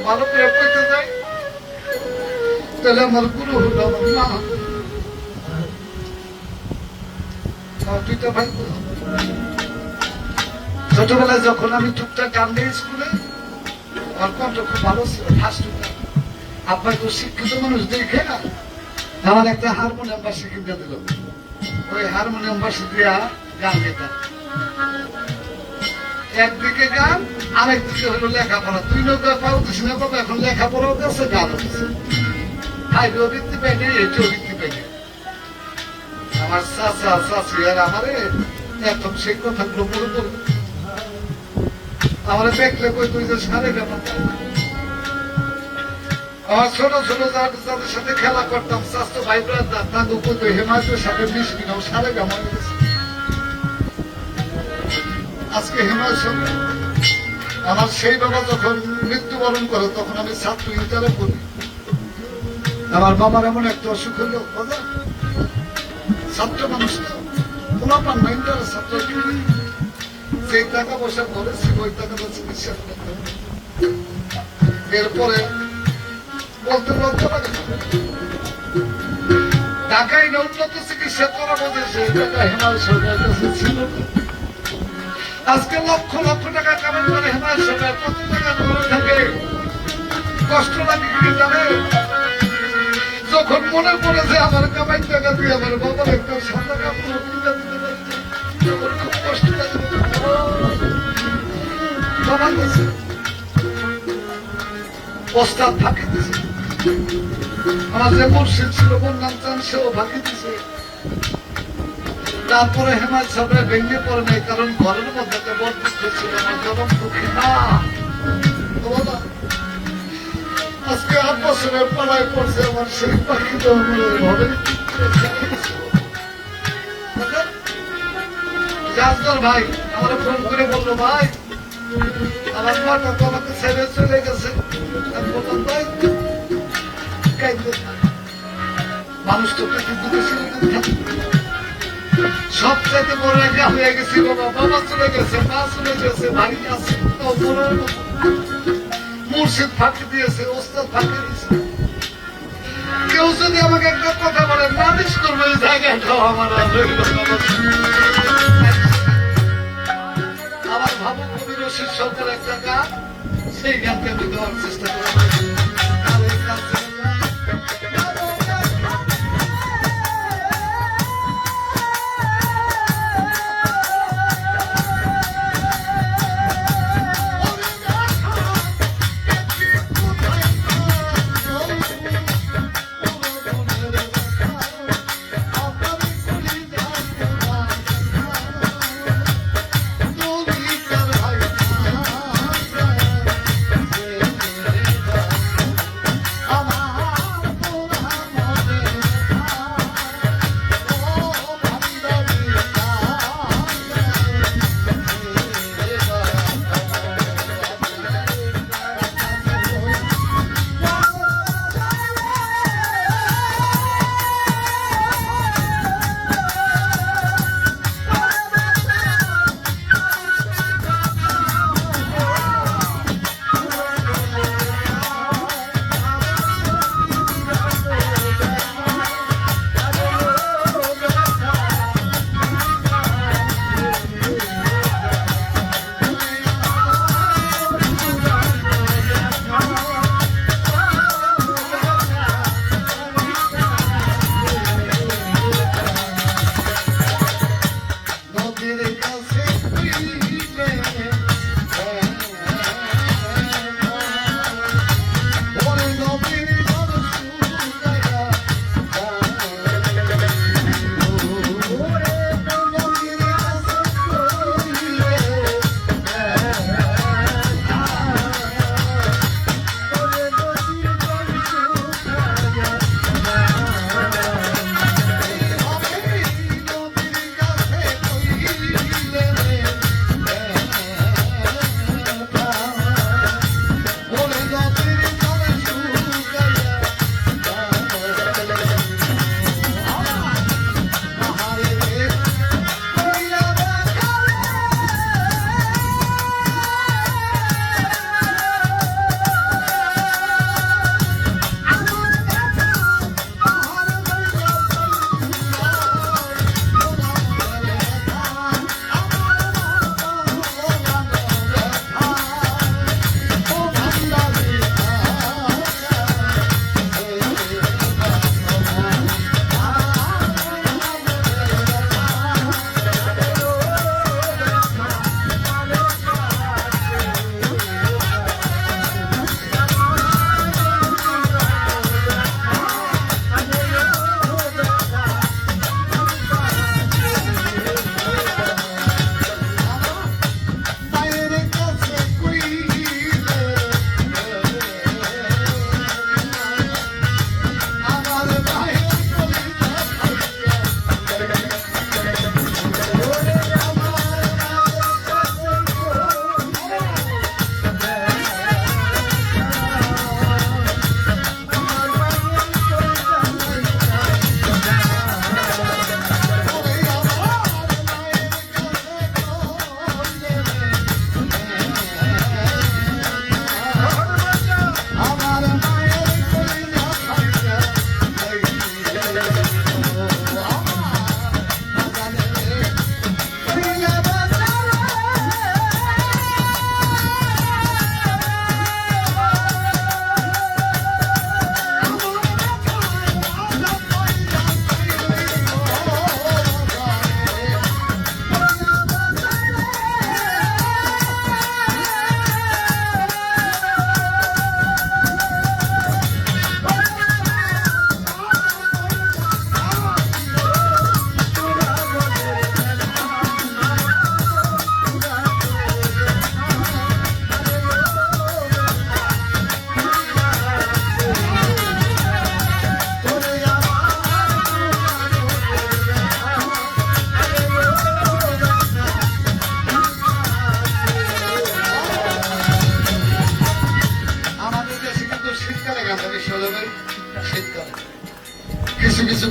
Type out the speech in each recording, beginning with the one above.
ভালো করে কইতে যাই তাহলে আমার গুরু হলো আমার মা। দুইটা ভাই ছোটবেলায় যখন আমি টুকটাক গান গাই স্কুলে, আমার কণ্ঠ খুব ভালো ছিল, ফার্স্ট আব্বাই তো শিক্ষিত মানুষ দেখে না আমার একটা হারমোনিয়াম বাসি কিনে দিল। ওই হারমোনিয়াম বাসি দিয়া গান গেতাম, একদিকে গান আরেকদিকে হলো লেখাপড়া। তুই নৌকা পাও দিস না বাবা, এখন লেখাপড়াও দিচ্ছে গানও দিচ্ছে, খাইবেও বৃত্তি পাইনি, এটিও বৃত্তি পাইনি। আমার চাচা চাচি আর আমারে এখন সেই কথাগুলো মনে পড়ে। আমার দেখলে কই তুই যে সারে ব্যাপার। আমার ছোট ছোট যাদের সাথে খেলা করতাম, স্বাস্থ্য ভাই ব্রাদার, তাদের উপর হেমায়তের সাথে মিশবি না, সারে ব্যাপার গেছে। আজকে হেমায়ত সঙ্গে আমার সেই বাবা যখন মৃত্যুবরণ করে, তখন আমি ছাত্র ইন্টারে পড়ি। আমার বাবার এমন একটা অসুখ হলো, ছাত্র মানুষ তো কোনো পান না, ইন্টারের ছাত্র, যে টাকা পয়সা করেছি ওই টাকাটা চিকিৎসা করতে হবে। এরপরে বলতে বলতে লাগে ঢাকায় না উন্নত চিকিৎসা করা বোঝে, সেই টাকা হেমায়ত সরকারের কাছে ছিল। আজকে লক্ষ লক্ষ টাকা কামাই করে হেমায়ত সরকার কত টাকা করে থাকে, কষ্ট লাগে কি জানে? যখন মনে পড়ে যে আমার কামাই টাকা দিয়ে আমার বাবার একটা সাদা কাপড় কিনে দিতে পারি, তখন খুব কষ্ট লাগে। বাবার কাছে ওস্তাদ ফাঁকি দিছে, আমার যে মুর্শিদ ছিল বললাম চান, সেও ফাঁকি দিছে। তারপরে হেমায়ত সরকার ভেঙে পড়ে নাই, কারণ ঘরের মধ্যে একটা বড় দুঃখ ছিল, আমার জনম দুঃখী না। আজকে 8 বছরের পাড়ায় পড়ছে আমার সেই পাখি তো ভাবে রাজদর ভাই আমার ফোন করে বললো, ভাই আমার মাটা তো আমাকে ছেড়ে চলে গেছে। আমি বললাম ভাই মানুষ তো সবচাইতে বড় একা হয়ে গেছি বাবা। বাবা চলে গেছে, মা চলে গেছে, ভাই আছে, মুর্শিদ ফাঁকি দিয়েছে, ওস্তাদ ফাঁকি দিয়েছে। কেউ যদি আমাকে একটা কথা বলে, নালিশ করবো এই জায়গাটাও আমার। আমার ভাবো কবি রশিদ সরকার একটা গান, সেই গানকে আমি দেওয়ার চেষ্টা করবো।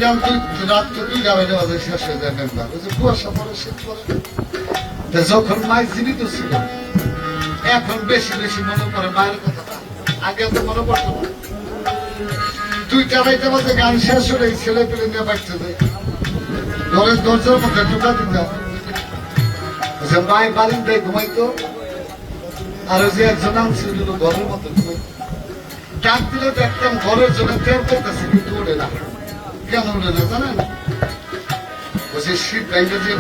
গান রাত দুই গাবে আমাদের শেষ হয়ে যায় মেম্বার ওই যে কুয়াশা পরে শীত পরে যখন মায়ের জীবিত ছিল এখন বেশি বেশি মনে পড়ে মায়ের কথাটা আগে তো মনে পড়তো না দুইটা বাড়িতে মধ্যে গান শেষ হলে ছেলে পেলে নিয়ে বাড়তে যায় ঘরের দরজার মধ্যে টোকা দিতাম মায়ের বাড়ির দেয় ঘুমাইতো আর ওই যে একজন আনছিল ঘরের মধ্যে ঘুমাইতো ডাক দিলে দেখতাম ঘরের জন্য তেল করতেছে কিন্তু ওঠে না কেন ওঠে না জানেন বলছে শীত গাইতে যে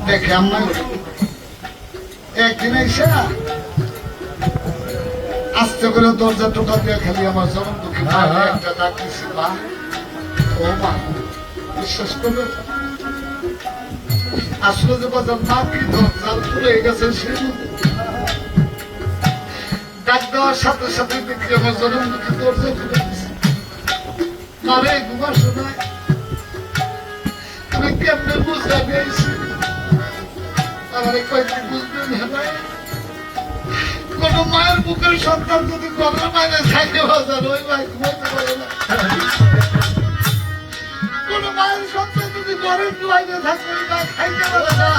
দেখে আমার একদিন এসে আস্তে করে দরজা টোকা দিয়ে খালি আমার জনম দুঃখী একটা ডাক দিছি মা ও মা বিশ্বাস করবে আসলে যে বাজার মা কি দরজা খুলে গেছে সে ডাক দেওয়ার সাথে সাথে দেখি আমার জনম দুঃখী দরজা খুলে গেছে মারে ঘুমা শোনায় তুমি কেমনে বুঝতে পেয়েছি আমার কয়েকদিন বুঝবেন হেলায় কোন মায়ের বুকের সন্তান যদি ঘরের বাইরে থাকে বাজার ওই ভাই ঘুমাইতে পারে না কোন মায়ের সন্তান যদি ঘরের বাইরে থাকে ওই ভাই খাইতে পারে না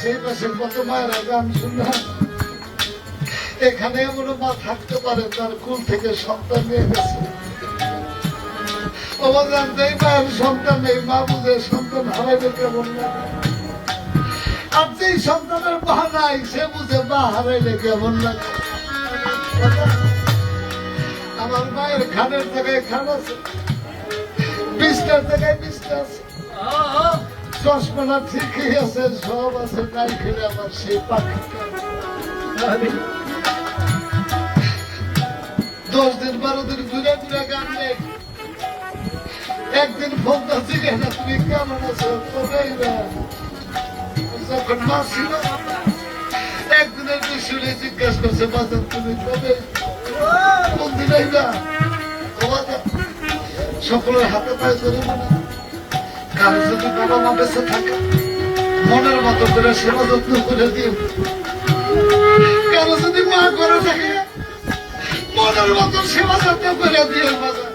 সেই পাশে কত মায়েরা গান শুনলাম এখানে এমন মা থাকতে পারে তার কুল থেকে সন্তান নিয়ে গেছে অবদান নেই মায়ের সন্তান নেই মা বুঝে সন্তান হারাইবে কেমন লাগে আর যেই সন্তানের মা নাই সে বুঝে মা হারাইলে কেমন লাগে আমার মায়ের খানের জায়গায় খান আছে বিছটার জায়গায় বিছটা আছে চশমাটা ঠিকই আছে সব আছে তাই খেলে আমার সেই পাখি 10 দিন 12 দিন ঘুরে ঘুরে গান নেই একদিন ফোনটা জিজ্ঞেস না তুমি কেমন আছো যখন মা ছিল একদিনের বিষয়ে জিজ্ঞাসা করছে বাজার তুমি কবে কোন দিনাই না সকলের হাতে পায়ে ধরে মানে কারো যদি বাবা মা বেঁচে থাকে মনের মতো করে সেবা যত্ন করে দিও কারো যদি মা করে থাকে মনের মতো সেবা যত্ন করে দিও বাবা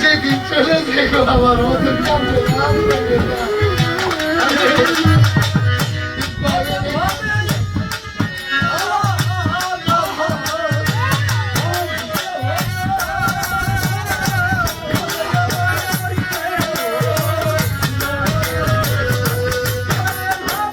যেদিন চলে যাইব আমার মতো কাঁদবে না